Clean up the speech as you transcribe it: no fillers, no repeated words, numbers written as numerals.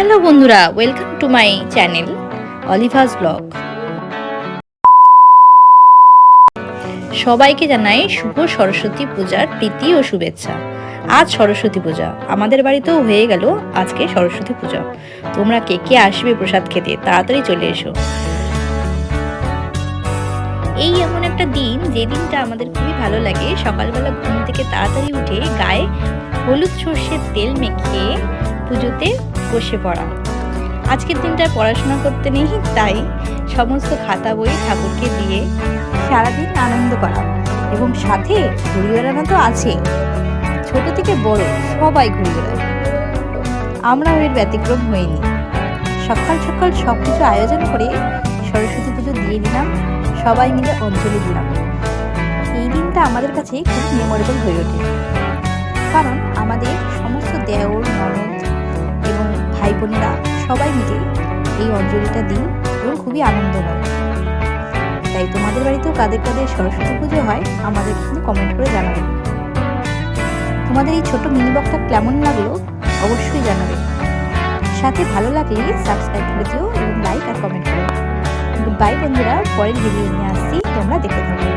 Hello বন্ধুরা, welcome to my channel Olivia's blog. সবাইকে জানাই শুভ সরস্বতী পূজার প্রীতি ও শুভেচ্ছা। আজ সরস্বতী পূজা, আমাদের বাড়িতেও হয়ে গেল আজকে সরস্বতী পূজা। তোমরা কে কে আসবে প্রসাদ খেতে, তাড়াতাড়ি চলে এসো। এই এমন একটা দিন যে দিনটা আমাদের খুবই ভালো লাগে। সকালবেলা ঘুম থেকে তাড়াতাড়ি উঠে গায়ে হলুদ সর্ষের তেল মেখে পুজোতে বসে পড়া। আজকের দিনটায় পড়াশোনা করতে নেই, তাই সমস্ত খাতা বই ঠাকুরকে দিয়ে সারাদিন আনন্দ করা, এবং সাথে ঘুরে বেড়ানো তো আছেই। ছোট থেকে বড় সবাই ঘুরে বেড়ায়, আমরাও এর ব্যতিক্রম হইনি। সকাল সকাল সব কিছু আয়োজন করে সরস্বতী পুজো দিয়ে দিলাম, সবাই মিলে অঞ্জলি দিলাম। এই দিনটা আমাদের কাছে খুব মেমোরেবল হয়ে ওঠে, কারণ আমাদের সমস্ত দেওর ননদ এবং ভাই বোনেরা সবাই মিলে এই অঞ্জলিটা দিই এবং খুবই আনন্দ হয়। তাই তোমাদের বাড়িতেও কাদের কাদের সরস্বতী পুজো হয় আমাদের কিন্তু কমেন্ট করে জানাবে। তোমাদের এই ছোট মিনি ব্লগটা কেমন লাগলো অবশ্যই জানাবে। সাথে ভালো লাগলে সাবস্ক্রাইব করে দিও এবং লাইক আর কমেন্ট করো। গুড বাই বন্ধুরা, পরের ভিডিও নিয়ে আসছি, তোমরা দেখে থাকো।